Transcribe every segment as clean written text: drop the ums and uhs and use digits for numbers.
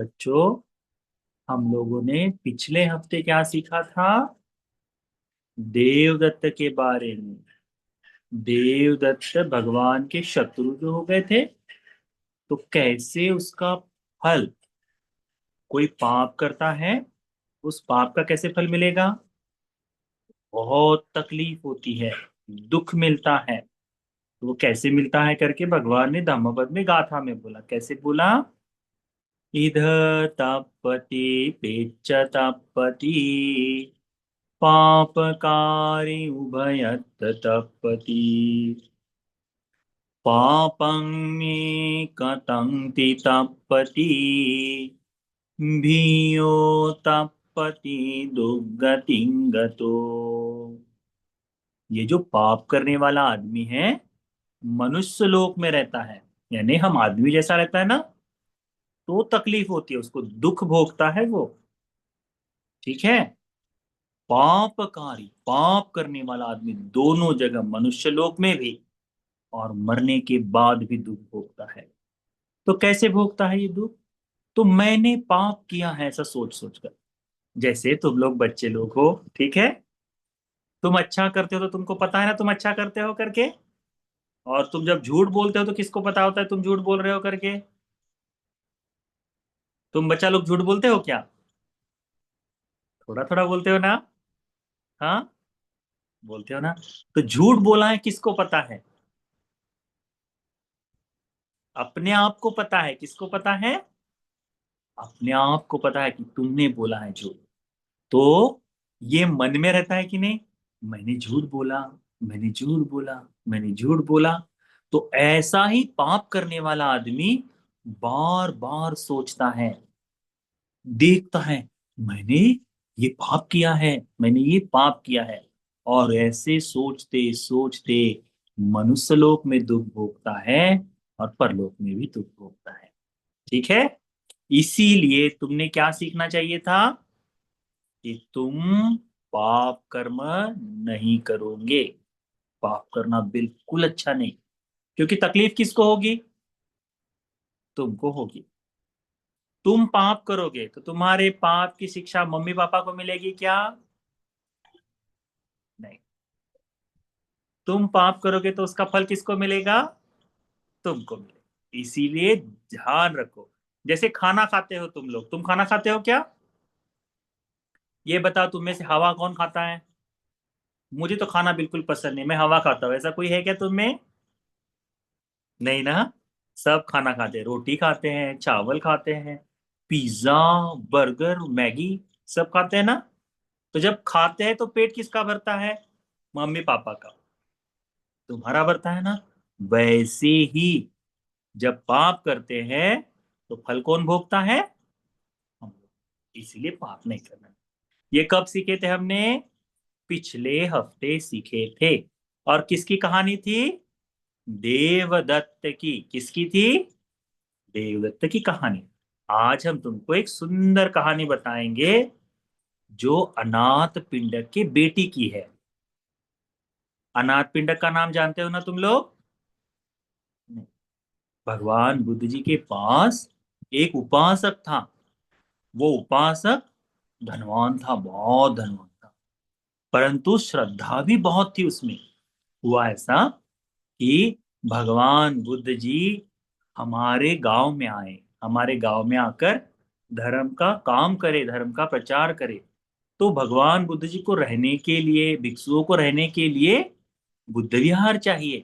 बच्चों, हम लोगों ने पिछले हफ्ते क्या सीखा था? देवदत्त के बारे में। देवदत्त भगवान के शत्रु जो हो गए थे, तो कैसे उसका फल, कोई पाप करता है, उस पाप का कैसे फल मिलेगा? बहुत तकलीफ होती है, दुख मिलता है। तो वो कैसे मिलता है करके भगवान ने धम्मपद में गाथा में बोला। कैसे बोला? इध तपति पेच्च तपति पापकारी उभयत तपति पापं मे कटंति तपति भियो तपति दुर्गतिं गतो। ये जो पाप करने वाला आदमी है, मनुष्य लोक में रहता है, यानी हम आदमी जैसा रहता है ना, तो तकलीफ होती है उसको, दुख भोगता है वो। ठीक है। पापकारी, पाप करने वाला आदमी दोनों जगह, मनुष्य लोक में भी और मरने के बाद भी दुख भोगता है। तो कैसे भोगता है ये दुख? तो मैंने पाप किया है ऐसा सोच सोच कर। जैसे तुम लोग बच्चे लोग हो, ठीक है, तुम अच्छा करते हो तो तुमको पता है ना तुम अच्छा करते हो करके। और तुम जब झूठ बोलते हो तो किसको पता होता है तुम झूठ बोल रहे हो करके? तुम बच्चा लोग झूठ बोलते हो क्या? थोड़ा थोड़ा बोलते हो ना? हाँ, बोलते हो ना? तो झूठ बोला है किसको पता है? अपने आप को पता है। किसको पता है? अपने आप को पता है कि तुमने बोला है झूठ। तो ये मन में रहता है कि नहीं, मैंने झूठ बोला, मैंने झूठ बोला, मैंने झूठ बोला। तो ऐसा ही पाप करने वाला आदमी बार बार सोचता है, देखता है, मैंने ये पाप किया है, मैंने ये पाप किया है। और ऐसे सोचते सोचते मनुष्य लोक में दुख भोगता है और परलोक में भी दुख भोगता है। ठीक है। इसीलिए तुमने क्या सीखना चाहिए था कि तुम पाप कर्म नहीं करोगे। पाप करना बिल्कुल अच्छा नहीं, क्योंकि तकलीफ किसको होगी? तुमको होगी। तुम पाप करोगे तो तुम्हारे पाप की शिक्षा मम्मी पापा को मिलेगी क्या? नहीं। तुम पाप करोगे तो उसका फल किसको मिलेगा? तुमको मिलेगा। इसीलिए ध्यान रखो। जैसे खाना खाते हो तुम लोग, तुम खाना खाते हो क्या? ये बताओ, तुम में से हवा कौन खाता है? मुझे तो खाना बिल्कुल पसंद नहीं, मैं हवा खाता हूँ। ऐसा कोई है क्या तुम में? नहीं ना। सब खाना खाते हैं, रोटी खाते हैं, चावल खाते हैं, पिज्जा, बर्गर, मैगी, सब खाते हैं ना। तो जब खाते हैं तो पेट किसका भरता है? मम्मी पापा का। तुम्हारा भरता है ना। वैसे ही जब पाप करते हैं तो फल कौन भोगता है? हम लोग। इसीलिए पाप नहीं करना। ये कब सीखे थे हमने? पिछले हफ्ते सीखे थे। और किसकी कहानी थी? देवदत्त की। किसकी थी? देवदत्त की कहानी। आज हम तुमको एक सुंदर कहानी बताएंगे, जो अनाथ पिंडक की बेटी की है। अनाथ पिंडक का नाम जानते हो ना तुम लोग? नहीं। भगवान बुद्ध जी के पास एक उपासक था। वो उपासक धनवान था, बहुत धनवान था, परंतु श्रद्धा भी बहुत थी उसमें। हुआ ऐसा कि भगवान बुद्ध जी हमारे गांव में आए, हमारे गांव में आकर धर्म का काम करे, धर्म का प्रचार करे। तो भगवान बुद्ध जी को रहने के लिए, भिक्षुओं को रहने के लिए बुद्ध विहार चाहिए।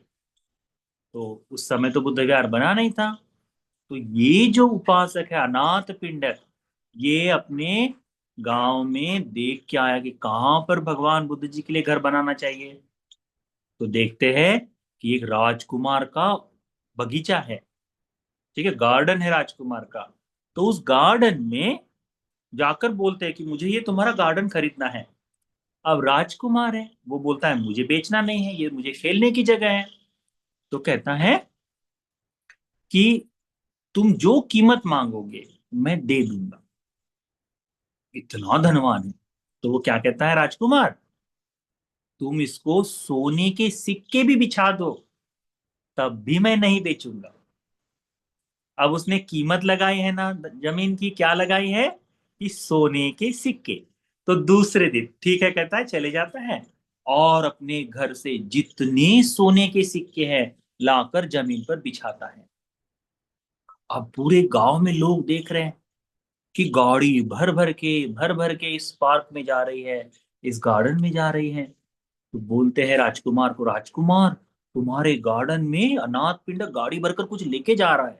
तो उस समय तो बुद्ध विहार बना नहीं था। तो ये जो उपासक है अनाथ पिंडक, ये अपने गांव में देख के आया कि कहाँ पर भगवान बुद्ध जी के लिए घर बनाना चाहिए। तो देखते हैं कि एक राजकुमार का बगीचा है। ठीक है, गार्डन है राजकुमार का। तो उस गार्डन में जाकर बोलते हैं कि मुझे ये तुम्हारा गार्डन खरीदना है। अब राजकुमार है, वो बोलता है मुझे बेचना नहीं है, ये मुझे खेलने की जगह है। तो कहता है कि तुम जो कीमत मांगोगे मैं दे दूंगा। इतना धनवान है। तो वो क्या कहता है राजकुमार, तुम इसको सोने के सिक्के भी बिछा दो, तब भी मैं नहीं बेचूंगा। अब उसने कीमत लगाई है ना जमीन की, क्या लगाई है कि सोने के सिक्के। तो दूसरे दिन ठीक है कहता है, चले जाता है और अपने घर से जितने सोने के सिक्के हैं लाकर जमीन पर बिछाता है। अब पूरे गांव में लोग देख रहे हैं कि गाड़ी भर भर के इस पार्क में जा रही है, इस गार्डन में जा रही है। तो बोलते हैं राजकुमार को, राजकुमार तुम्हारे गार्डन में अनाथ पिंड गाड़ी भरकर कुछ लेके जा रहा है।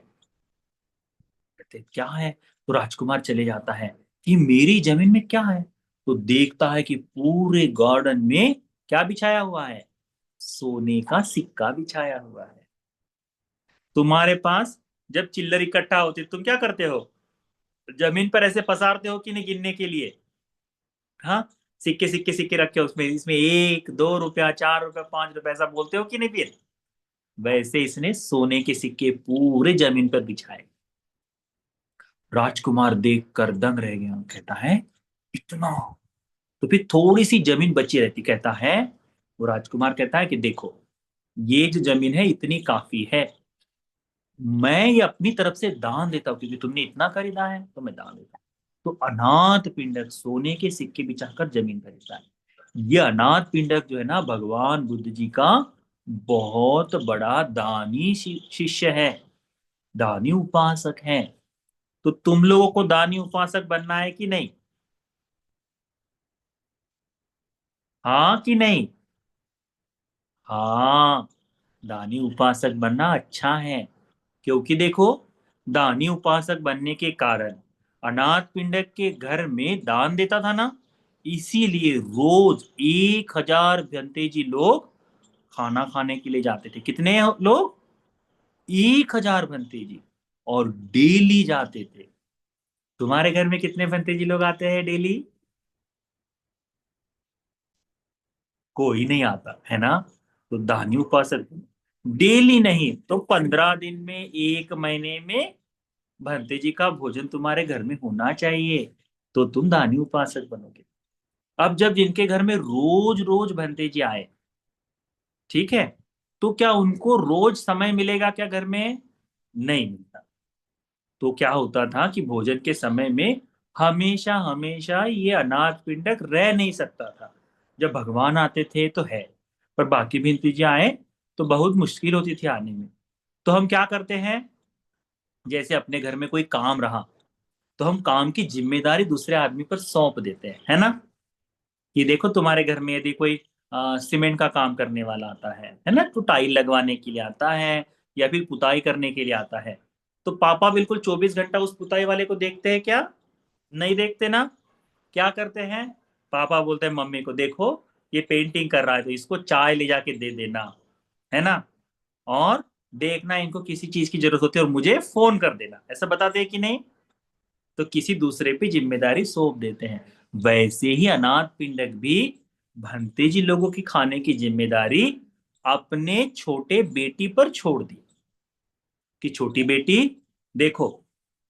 कहते क्या है? तो राजकुमार चले जाता है कि मेरी जमीन में क्या है। तो देखता है कि पूरे गार्डन में क्या बिछाया हुआ है, सोने का सिक्का बिछाया हुआ है। तुम्हारे पास जब चिल्लर इकट्ठा होती तुम क्या करते हो? जमीन पर ऐसे पसारते हो कि नहीं गिनने के लिए? हाँ, सिक्के सिक्के सिक्के रखे हो उसमें, इसमें 1 2 रुपया 4 रुपया 5 रुपया ऐसा बोलते हो कि नहीं फिर? वैसे इसने सोने के सिक्के पूरे जमीन पर बिछाए। राजकुमार देखकर दंग रह गया, कहता है इतना? तो फिर थोड़ी सी जमीन बची रहती, कहता है, वो राजकुमार कहता है कि देखो ये जो जमीन है इतनी काफी है, मैं ये अपनी तरफ से दान देता हूँ क्योंकि तुमने इतना खरीदा है तो मैं दान देता हूँ। तो अनाथ पिंडक सोने के सिक्के बिछाकर जमीन खरीदता है। ये अनाथ पिंडक जो है ना भगवान बुद्ध जी का बहुत बड़ा दानी शिष्य है, दानी उपासक है। तो तुम लोगों को दानी उपासक बनना है कि नहीं? हाँ कि नहीं? हाँ, दानी उपासक बनना अच्छा है। क्योंकि देखो, दानी उपासक बनने के कारण अनाथ पिंडक के घर में दान देता था ना, इसीलिए रोज 1,000 भंतेजी लोग खाना खाने के लिए जाते थे। कितने लोग? 1,000 भंतेजी। और डेली जाते थे। तुम्हारे घर में कितने भंतेजी लोग आते हैं डेली? कोई नहीं आता है ना। तो दानी उपासक डेली नहीं तो 15 दिन में, 1 महीने में भंते जी का भोजन तुम्हारे घर में होना चाहिए, तो तुम दानी उपासक बनोगे। अब जब जिनके घर में रोज रोज भंते जी आए, ठीक है, तो क्या उनको रोज समय मिलेगा क्या घर में? नहीं मिलता। तो क्या होता था कि भोजन के समय में हमेशा हमेशा ये अनाथ पिंडक रह नहीं सकता था। जब भगवान आते थे तो है, पर बाकी भी नतीजे आए तो बहुत मुश्किल होती थी आने में। तो हम क्या करते हैं, जैसे अपने घर में कोई काम रहा तो हम काम की जिम्मेदारी दूसरे आदमी पर सौंप देते हैं, है ना। कि देखो तुम्हारे घर में यदि कोई सीमेंट का काम करने वाला आता है ना, तो टाइल लगवाने के लिए आता है या फिर पुताई करने के लिए आता है, तो पापा बिल्कुल 24 घंटा उस पुताई वाले को देखते हैं क्या? नहीं देखते ना। क्या करते हैं? पापा बोलते हैं मम्मी को, देखो ये पेंटिंग कर रहा है तो इसको चाय ले जाके दे देना, है ना। और देखना इनको किसी चीज की जरूरत होती है और मुझे फोन कर देना, ऐसा बताते हैं कि नहीं? तो किसी दूसरे पे जिम्मेदारी सौंप देते हैं। वैसे ही अनाथ पिंडक भी भंते जी लोगों की खाने की जिम्मेदारी अपने छोटे बेटी पर छोड़ दी कि छोटी बेटी देखो,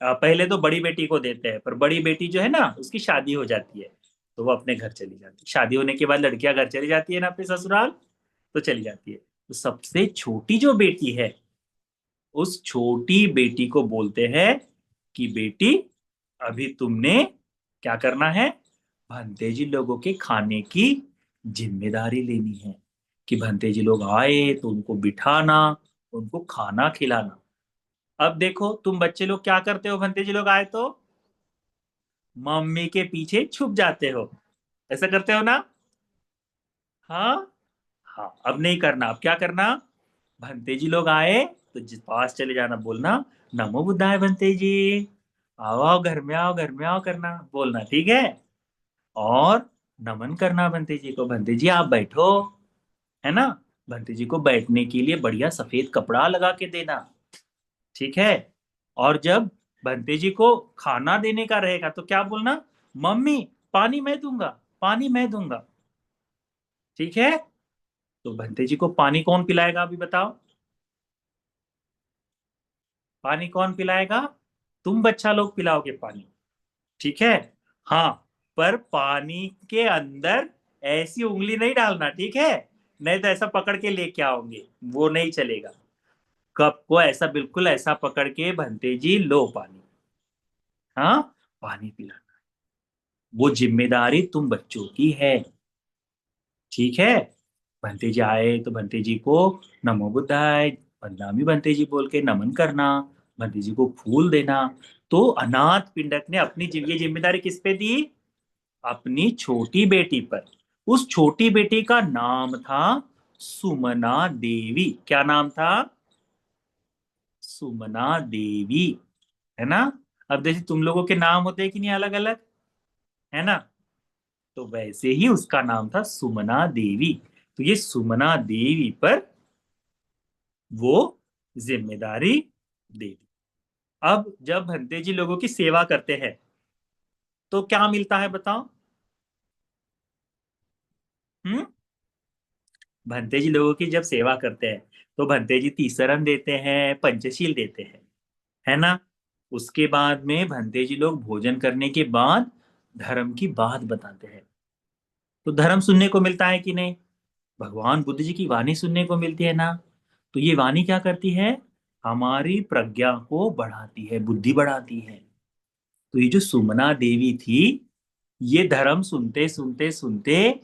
पहले तो बड़ी बेटी को देते हैं, पर बड़ी बेटी जो है ना उसकी शादी हो जाती है तो वो अपने घर चली जाती है। शादी होने के बाद लड़कियां घर चली जाती है ना अपने ससुराल, तो चली जाती है। तो सबसे छोटी जो बेटी है, उस छोटी बेटी को बोलते हैं कि बेटी अभी तुमने क्या करना है, भंतेजी लोगों के खाने की जिम्मेदारी लेनी है। कि भंतेजी लोग आए तो उनको बिठाना, उनको खाना खिलाना। अब देखो तुम बच्चे लोग क्या करते हो, भंतेजी लोग आए तो मम्मी के पीछे छुप जाते हो, ऐसा करते हो ना? हाँ। हाँ, अब नहीं करना। अब क्या करना, भंते जी लोग आए तो जिस पास चले जाना, बोलना नमो बुद्धाय भंते जी, आओ आओ घर में आओ, घर में आओ करना, बोलना, ठीक है। और नमन करना भंते जी को, भंते जी आप बैठो, है ना। भंते जी को बैठने के लिए बढ़िया सफेद कपड़ा लगा के देना, ठीक है। और जब भंते जी को खाना देने का रहेगा तो क्या बोलना, मम्मी पानी मैं दूंगा, पानी मैं दूंगा, ठीक है। तो भंते जी को पानी कौन पिलाएगा अभी बताओ? पानी कौन पिलाएगा? तुम बच्चा लोग पिलाओगे पानी, ठीक है। हाँ, पर पानी के अंदर ऐसी उंगली नहीं डालना, ठीक है। नहीं तो ऐसा पकड़ के लेके आओगे, वो नहीं चलेगा। कप को ऐसा बिल्कुल ऐसा पकड़ के भंते जी लो पानी। हाँ, पानी पिलाना। वो जिम्मेदारी तुम बच्चों की है। ठीक है। भंते जी आए तो भंते जी को नमो बुद्धाय प्रणामी भंते जी बोल के नमन करना, भंते जी को फूल देना। तो अनाथ पिंडक ने अपनी ये जिम्मेदारी किस पे दी? अपनी छोटी बेटी पर। उस छोटी बेटी का नाम था सुमना देवी। क्या नाम था? सुमना देवी। है ना? अब जैसे तुम लोगों के नाम होते हैं कि नहीं अलग अलग, है ना? तो वैसे ही उसका नाम था सुमना देवी। तो ये सुमना देवी पर वो जिम्मेदारी दे दी। अब जब भंते जी लोगों की सेवा करते हैं तो क्या मिलता है बताओ? हम्म। भंते जी लोगों की जब सेवा करते हैं तो भंते जी तीसरन देते हैं, पंचशील देते हैं, है ना? उसके बाद में भंते जी लोग भोजन करने के बाद धर्म की बात बताते हैं। तो धर्म सुनने को मिलता है कि नहीं? भगवान बुद्ध जी की वाणी सुनने को मिलती है ना? तो ये वाणी क्या करती है? हमारी प्रज्ञा को बढ़ाती है, बुद्धि बढ़ाती है। तो ये जो सुमना देवी थी, ये धर्म सुनते सुनते सुनते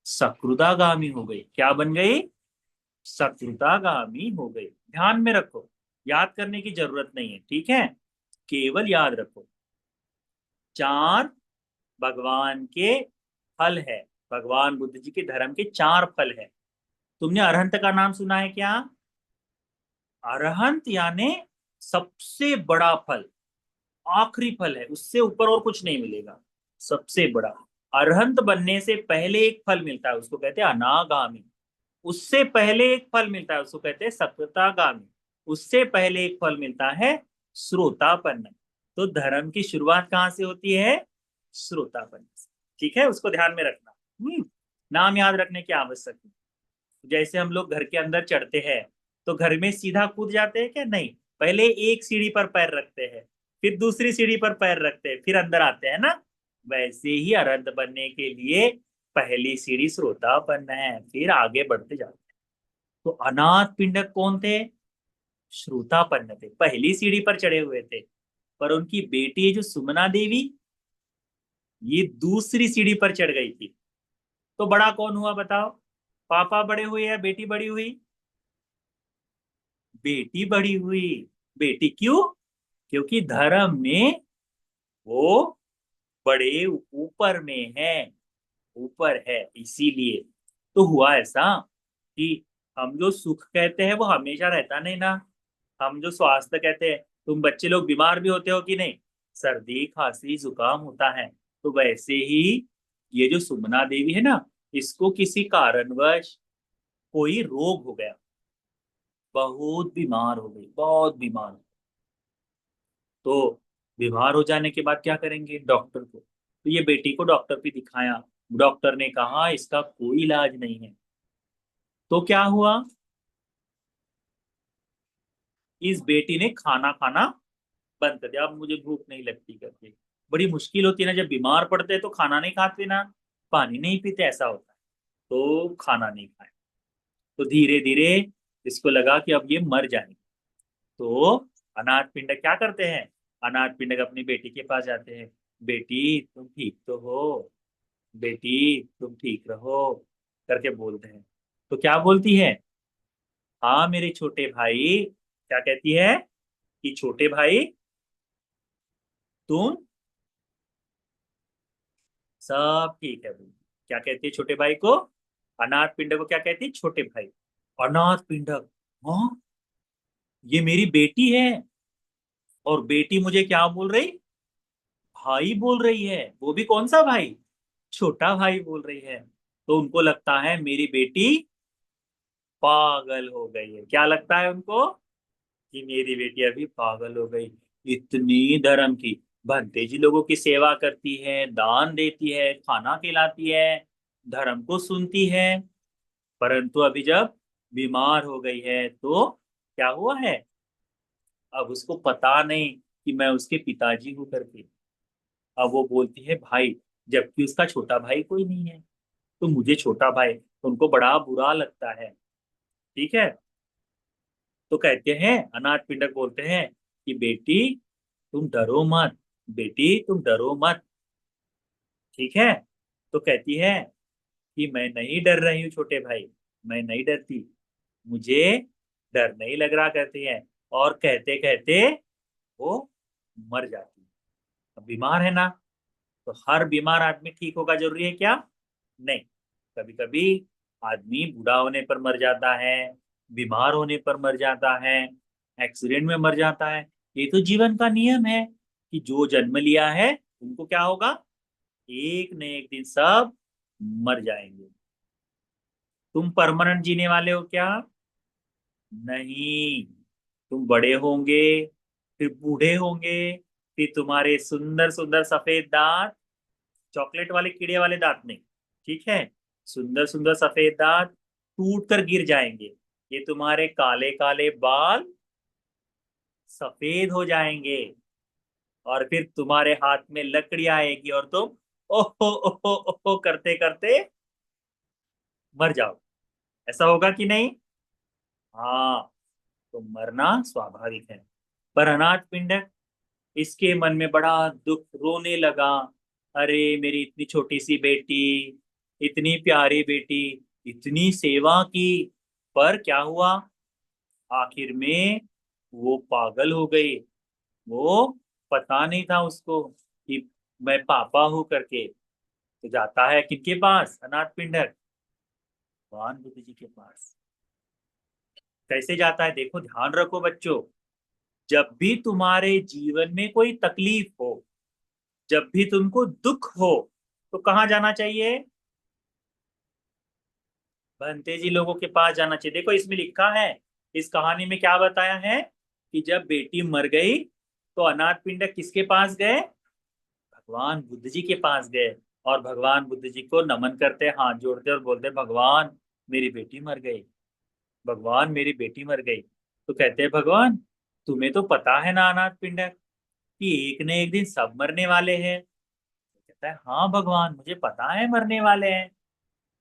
सकृदागामी हो गई। क्या बन गई? सकृदागामी हो गई। ध्यान में रखो, याद करने की जरूरत नहीं है, ठीक है? केवल याद रखो, चार भगवान के फल है। भगवान बुद्ध जी के धर्म के चार फल है। तुमने अरहंत का नाम सुना है क्या? अरहंत यानी सबसे बड़ा फल, आखिरी फल है, उससे ऊपर और कुछ नहीं मिलेगा, सबसे बड़ा। अरहंत बनने से पहले एक फल मिलता है, उसको कहते हैं अनागामी। उससे पहले एक फल मिलता है, उसको कहते हैं सततागामी। उससे पहले एक फल मिलता है श्रोतापन्न। तो धर्म की शुरुआत कहाँ से होती है? श्रोतापन्न से। ठीक है, उसको ध्यान में रखना। नाम याद रखने की आवश्यकता। जैसे हम लोग घर के अंदर चढ़ते हैं तो घर में सीधा कूद जाते हैं क्या? नहीं, पहले एक सीढ़ी पर पैर रखते हैं, फिर दूसरी सीढ़ी पर पैर रखते हैं, फिर अंदर आते हैं ना? वैसे ही अरहंत बनने के लिए पहली सीढ़ी श्रोतापन्न है, फिर आगे बढ़ते जाते हैं। तो अनाथ पिंडक कौन थे? श्रोतापन्न थे, पहली सीढ़ी पर चढ़े हुए थे। पर उनकी बेटी जो सुमना देवी, ये दूसरी सीढ़ी पर चढ़ गई थी। तो बड़ा कौन हुआ बताओ? पापा बड़े हुए या बेटी बड़ी हुई? बेटी बड़ी हुई। बेटी क्यों? क्योंकि धर्म में वो बड़े ऊपर में है, ऊपर है इसीलिए। तो हुआ ऐसा कि हम जो सुख कहते हैं वो हमेशा रहता नहीं ना। हम जो स्वास्थ्य कहते हैं, तुम बच्चे लोग बीमार भी होते हो कि नहीं? सर्दी खांसी जुकाम होता है। तो वैसे ही ये जो सुमना देवी है ना, इसको किसी कारणवश कोई रोग हो गया, बहुत बीमार हो गई, बहुत बीमार। तो बीमार हो जाने के बाद क्या करेंगे? डॉक्टर को। तो ये बेटी को डॉक्टर पे दिखाया। डॉक्टर ने कहा इसका कोई इलाज नहीं है। तो क्या हुआ? इस बेटी ने खाना खाना बंद कर दिया। अब मुझे भूख नहीं लगती करके। बड़ी मुश्किल होती है ना, जब बीमार पड़ते हैं तो खाना नहीं खाते ना, पानी नहीं पीते, ऐसा होता है। तो खाना नहीं खाए। तो धीरे धीरे इसको लगा कि अब ये मर जाएंगे। तो अनाथ पिंडक क्या करते हैं? अनाथ पिंडक अपनी बेटी के पास जाते हैं। बेटी तुम ठीक तो हो? बेटी तुम ठीक रहो, करके बोलते हैं। तो क्या बोलती है? हाँ मेरे छोटे भाई। क्या कहती है? कि छोटे भाई तुम सब ठीक है बोल। क्या कहती है छोटे भाई को? अनाथ पिंडक को क्या कहती है? छोटे भाई। अनाथ पिंडक, हाँ, ये मेरी बेटी है और बेटी मुझे क्या बोल रही? भाई बोल रही है। वो भी कौन सा भाई? छोटा भाई बोल रही है। तो उनको लगता है मेरी बेटी पागल हो गई है। क्या लगता है उनको? कि मेरी बेटी अभी पागल हो गई। इतनी धर्म की, भंते जी लोगों की सेवा करती है, दान देती है, खाना खिलाती है, धर्म को सुनती है, परंतु अभी जब बीमार हो गई है तो क्या हुआ है? अब उसको पता नहीं कि मैं उसके पिताजी हूं करके। अब वो बोलती है भाई, जबकि उसका छोटा भाई कोई नहीं है। तो मुझे छोटा भाई, तो उनको बड़ा बुरा लगता है। ठीक है। तो कहते हैं, अनाथ पिंडक बोलते हैं कि बेटी तुम डरो मत, बेटी तुम डरो मत, ठीक है। तो कहती है कि मैं नहीं डर रही हूँ छोटे भाई, मैं नहीं डरती, मुझे डर नहीं लग रहा, कहती है। और कहते कहते वो मर जाती है। अब बीमार है ना, तो हर बीमार आदमी ठीक होगा जरूरी है क्या? नहीं। कभी कभी आदमी बूढ़ा होने पर मर जाता है, बीमार होने पर मर जाता है, एक्सीडेंट में मर जाता है। ये तो जीवन का नियम है कि जो जन्म लिया है उनको क्या होगा, एक न एक दिन सब मर जाएंगे। तुम परमानेंट जीने वाले हो क्या? नहीं। तुम बड़े होंगे, फिर बूढ़े होंगे, फिर तुम्हारे सुंदर सुंदर सफेद दांत, चॉकलेट वाले कीड़े वाले दांत नहीं, ठीक है, सुंदर सुंदर सफेद दांत टूट कर गिर जाएंगे। ये तुम्हारे काले काले बाल सफेद हो जाएंगे, और फिर तुम्हारे हाथ में लकड़ी आएगी और तुम ओहो ओहो ओहो करते करते मर जाओ। ऐसा होगा कि नहीं? हाँ। तो मरना स्वाभाविक है। पर अनाथ पिंडक, इसके मन में बड़ा दुख, रोने लगा। अरे मेरी इतनी छोटी सी बेटी, इतनी प्यारी बेटी, इतनी सेवा की, पर क्या हुआ, आखिर में वो पागल हो गई। वो पता नहीं था उसको कि मैं पापा हूं करके। तो जाता है किनके पास अनाथ पिंडक? भगवान बुद्ध जी के पास। कैसे जाता है देखो, ध्यान रखो बच्चों। जब भी तुम्हारे जीवन में कोई तकलीफ हो, जब भी तुमको दुख हो, तो कहाँ जाना चाहिए? भंते जी लोगों के पास जाना चाहिए। देखो इसमें लिखा है, इस कहानी में क्या बताया है कि जब बेटी मर गई तो अनाथ पिंडक किसके पास गए? भगवान बुद्ध जी के पास गए। और भगवान बुद्ध जी को नमन करते, हाथ जोड़ते और बोलते, भगवान मेरी बेटी मर गई, भगवान मेरी बेटी मर गई। तो कहते हैं, भगवान तुम्हें तो पता है ना अनाथ पिंडक कि एक न एक दिन सब मरने वाले हैं। कहता है, हाँ भगवान मुझे पता है मरने वाले हैं,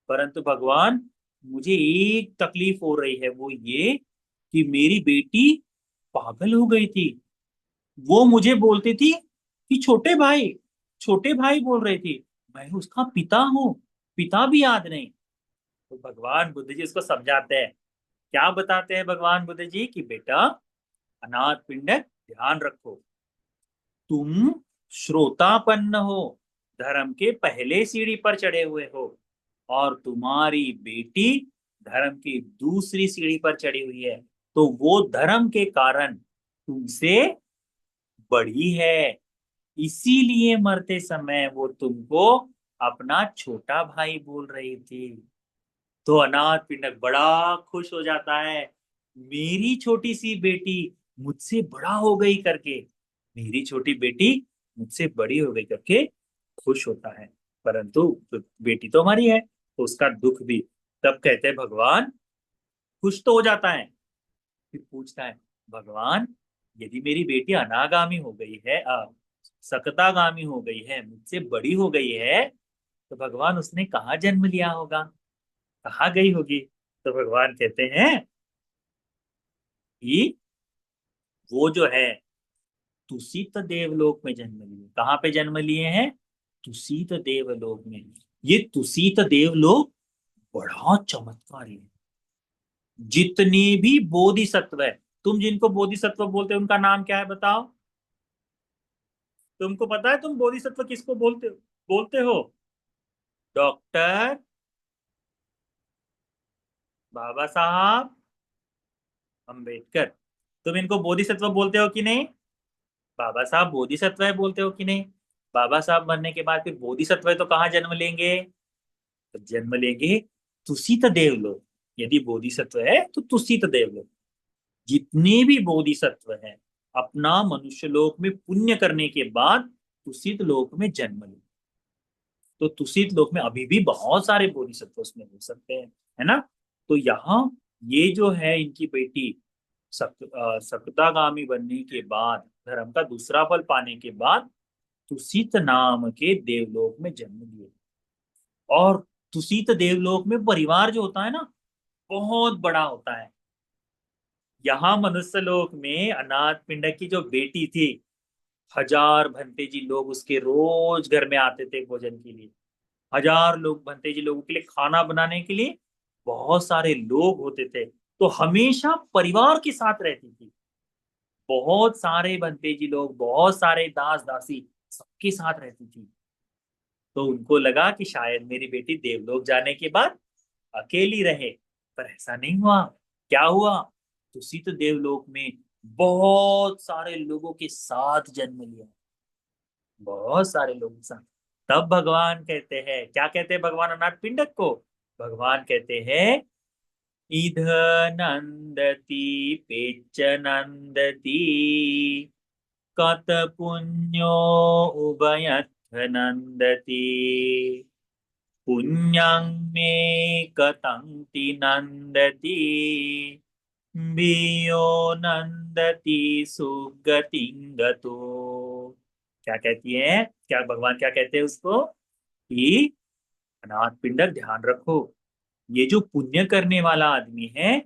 परंतु भगवान मुझे एक तकलीफ हो रही है, वो ये कि मेरी बेटी पागल हो गई थी। वो मुझे बोलती थी कि छोटे भाई, छोटे भाई बोल रही थी, मैं उसका पिता हूँ, पिता भी याद नहीं। तो भगवान बुद्ध जी उसको समझाते हैं। क्या बताते हैं भगवान बुद्ध जी कि बेटा अनाथ पिंडक, ध्यान रखो, तुम श्रोतापन्न हो, धर्म के पहले सीढ़ी पर चढ़े हुए हो, और तुम्हारी बेटी धर्म की दूसरी सीढ़ी पर चढ़ी हुई है। तो वो धर्म के कारण तुमसे बड़ी है, इसीलिए मरते समय वो तुमको अपना छोटा भाई बोल रही थी। तो अनाथ पिंडक बड़ा खुश हो जाता है, मेरी छोटी सी बेटी मुझसे बड़ा हो गई करके, मेरी छोटी बेटी मुझसे बड़ी हो गई करके खुश होता है। परंतु तो बेटी तो हमारी है, तो उसका दुख भी। तब कहते हैं भगवान, खुश तो हो जाता है, फिर पूछता है, भगवान यदि मेरी बेटी अनागामी हो गई है, सकतागामी हो गई है, मुझसे बड़ी हो गई है, तो भगवान उसने कहाँ जन्म लिया होगा, कहाँ गई होगी? तो भगवान कहते हैं कि वो जो है तुसित देवलोक में जन्म लिए। कहाँ पे जन्म लिए हैं? तुसित देवलोक में। ये तुसित देवलोक बड़ा चमत्कारी है। जितनी भी बोधिसत्व है, तुम जिनको बोधिसत्व बोलते हो उनका नाम क्या है बताओ? तुमको पता है तुम बोधिसत्व किसको बोलते हो? डॉक्टर बाबा साहब अंबेडकर। तुम इनको बोधिसत्व बोलते हो कि नहीं? बाबा साहब बोधिसत्व है बोलते हो कि नहीं? बाबा साहब मरने के बाद फिर बोधिसत्व है तो कहाँ जन्म लेंगे? तो जन्म लेंगे तुसित देवलोक। यदि बोधिसत्व है तो तुसित देवलोक। जितने भी बोधिसत्व हैं अपना मनुष्य लोक में पुण्य करने के बाद तुसित लोक में जन्म लेंगे। तो तुसित लोक में अभी भी बहुत सारे बोधिसत्व उसमें हो सकते हैं, है ना। तो यहाँ ये जो है इनकी बेटी सकतागामी बनने के बाद, धर्म का दूसरा फल पाने के बाद तुसित नाम के देवलोक में जन्म लिए। और तुसित देवलोक में परिवार जो होता है ना, बहुत बड़ा होता है। यहाँ मनुष्य लोक में अनाथ पिंडक की जो बेटी थी, 1000 भंते जी लोग उसके रोज घर में आते थे भोजन के लिए। 1000 लोग भंते जी लोगों के लिए खाना बनाने के लिए बहुत सारे लोग होते थे। तो हमेशा परिवार के साथ रहती थी। बहुत सारे भंते जी लोग, बहुत सारे दास दासी सबके साथ रहती थी। तो उनको लगा कि शायद मेरी बेटी देवलोक जाने के बाद अकेली रहे, पर ऐसा नहीं हुआ। क्या हुआ? उसी तो देवलोक में बहुत सारे लोगों के साथ जन्म लिया। बहुत सारे लोगों के साथ। तब भगवान कहते हैं, क्या कहते हैं भगवान अनाथ पिंडक को? भगवान कहते हैं, इध नंदती पेच नंदती कत पुण्यो उभयथ नंदती पुण्यं मे कतंति नंदती भियो नंदती सुगतिं गतो। क्या कहती है? क्या भगवान क्या कहते हैं उसको? कि अनाथ पिंडक ध्यान रखो, ये जो पुण्य करने वाला आदमी है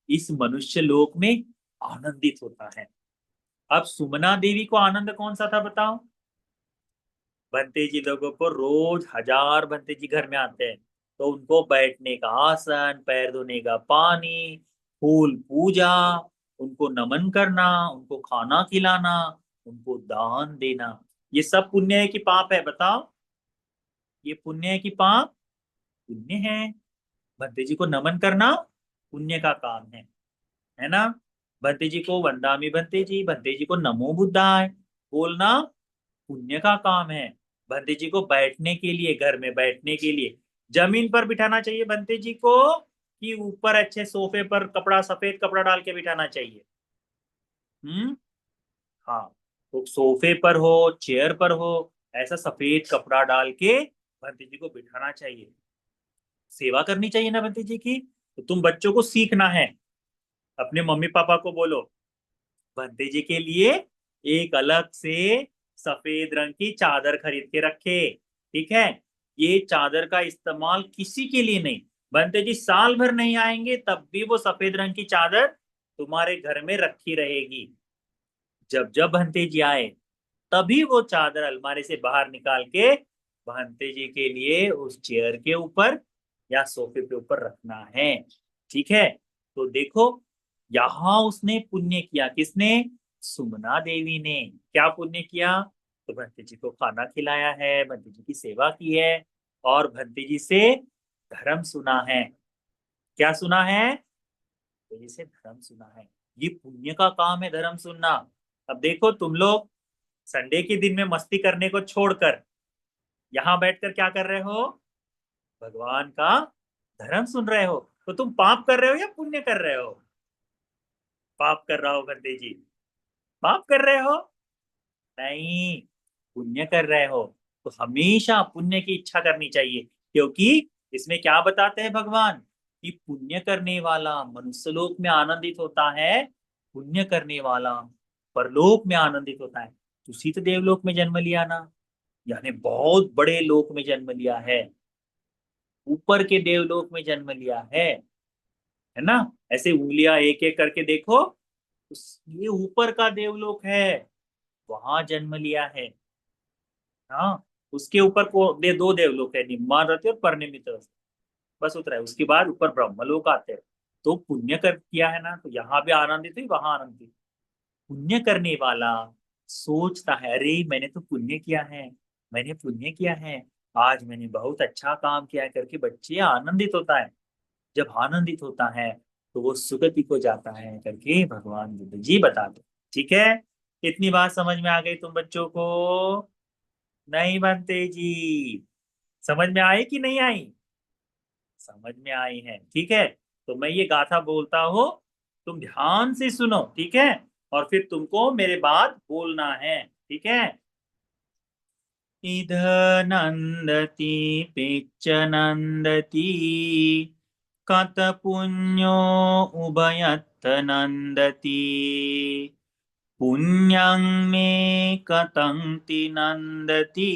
इस मनुष्य लोक में आनंदित होता है। अब सुमना देवी को आनंद कौन सा था बताओ? भंते जी लोगों को रोज 1000 भंते जी घर में आते हैं, तो उनको बैठने का आसन, पैर धोने का पानी, फूल पूजा, उनको नमन करना, उनको खाना खिलाना, उनको दान देना, ये सब पुण्य है कि पाप है बताओ? ये पुण्य है कि पाप? पुण्य है। भंते जी को नमन करना पुण्य का काम है ना? भंते जी को वंदामि भंते जी को नमो बुद्धाय बोलना पुण्य का काम है। भंते जी को बैठने के लिए, घर में बैठने के लिए जमीन पर बिठाना चाहिए भंते जी को, कि ऊपर अच्छे सोफे पर कपड़ा, सफेद कपड़ा डाल के बिठाना चाहिए? हम्म। हाँ। तो सोफे पर हो, चेयर पर हो, ऐसा सफेद कपड़ा डाल के भंते जी को बिठाना चाहिए। सेवा करनी चाहिए ना भंते जी की। तो तुम बच्चों को सीखना है, अपने मम्मी पापा को बोलो भंते जी के लिए एक अलग से सफेद रंग की चादर खरीद के रखे। ठीक है? ये चादर का इस्तेमाल किसी के लिए नहीं, भंते जी साल भर नहीं आएंगे तब भी वो सफेद रंग की चादर तुम्हारे घर में रखी रहेगी। जब जब भंते जी आए तभी वो चादर अलमारी से बाहर निकाल के भंते जी के लिए उस चेयर के ऊपर या सोफे के ऊपर रखना है। ठीक है? तो देखो, यहां उसने पुण्य किया। किसने? सुमना देवी ने। क्या पुण्य किया? तो भंते जी को खाना खिलाया है, भंते जी की सेवा की है, और भंते जी से धर्म सुना है। क्या सुना है? भंते जी से धर्म सुना है। ये पुण्य का काम है, धर्म सुनना। अब देखो तुम लोग संडे के दिन में मस्ती करने को छोड़कर यहां बैठकर क्या कर रहे हो? भगवान का धर्म सुन रहे हो। तो तुम पाप कर रहे हो या पुण्य कर रहे हो? पाप कर रहा हो भंते जी। पाप कर रहे हो? नहीं, पुण्य कर रहे हो। तो हमेशा पुण्य की इच्छा करनी चाहिए, क्योंकि इसमें क्या बताते हैं भगवान? कि पुण्य करने वाला मनुष्य लोक में आनंदित होता है, पुण्य करने वाला परलोक में आनंदित होता है। तुसी तो देवलोक में जन्म लिया ना, यानी बहुत बड़े लोक में जन्म लिया है, ऊपर के देवलोक में जन्म लिया है ना? ऐसे उंगलियां एक एक करके देखो, ये ऊपर का देवलोक है, वहां जन्म लिया है। हाँ। उसके ऊपर को दो देवलोक है, निम्मान रति और परनिमित रति। बस उतरा है, उसके बाद ऊपर ब्रह्मलोक आते हैं। तो पुण्य कर किया है ना, तो यहाँ भी आनंदित हुई, वहां आनंदित। पुण्य करने वाला सोचता है, अरे मैंने तो पुण्य किया है, मैंने पुण्य किया है, आज मैंने बहुत अच्छा काम किया है करके बच्चे आनंदित होता है। जब आनंदित होता है तो वो सुगति को जाता है करके भगवान बुद्ध जी बताते। ठीक है? इतनी बात समझ में आ गई तुम बच्चों को? नहीं बनते जी? समझ में आई कि नहीं आई? समझ में आई है। ठीक है? तो मैं ये गाथा बोलता हूँ, तुम ध्यान से सुनो। ठीक है? और फिर तुमको मेरे बात बोलना है। ठीक है? इध नंदती पिच्च नंदती कत पुण्यो उभयत्थ नंदती पुण्यं मे कतंति नंदती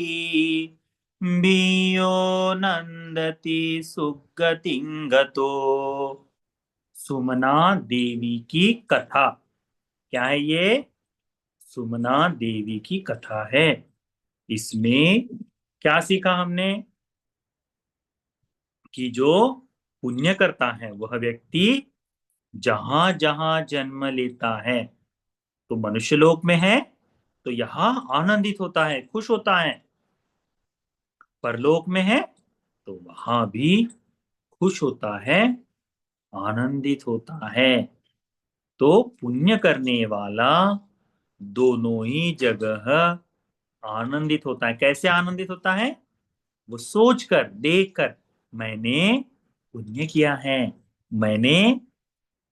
भियो नंदती सुगतिं गतो। सुमना देवी की कथा। क्या है ये? सुमना देवी की कथा है। इसमें क्या सीखा हमने? कि जो पुण्य करता है वह व्यक्ति जहां जहां जन्म लेता है, तो मनुष्य लोक में है तो यहाँ आनंदित होता है, खुश होता है। परलोक में है तो वहां भी खुश होता है, आनंदित होता है। तो पुण्य करने वाला दोनों ही जगह आनंदित होता है। कैसे आनंदित होता है? वो सोच कर, देख कर, मैंने पुण्य किया है, मैंने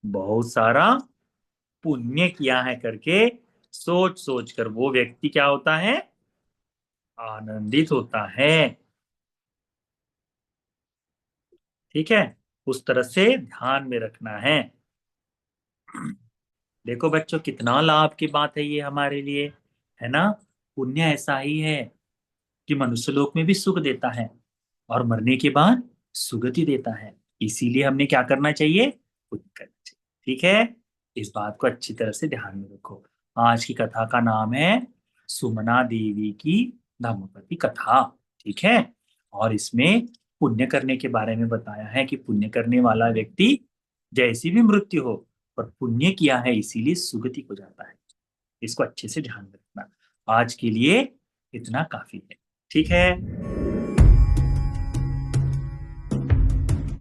बहुत सारा पुण्य किया है करके सोच सोच कर वो व्यक्ति क्या होता है? आनंदित होता है। ठीक है, उस तरह से ध्यान में रखना है। देखो बच्चों, कितना लाभ की बात है ये हमारे लिए, है ना? पुण्य ऐसा ही है कि मनुष्य लोक में भी सुख देता है और मरने के बाद सुगति देता है। इसीलिए हमने क्या करना चाहिए? पुण्य करना चाहिए। ठीक है, इस बात को अच्छी तरह से ध्यान में रखो। आज की कथा का नाम है सुमना देवी की धम्मपति कथा। ठीक है, और इसमें पुण्य करने के बारे में बताया है कि पुण्य करने वाला व्यक्ति जैसी भी मृत्यु हो, पर पुण्य किया है इसीलिए सुगति को जाता है। इसको अच्छे से ध्यान में रखना। आज के लिए इतना काफी है। ठीक है।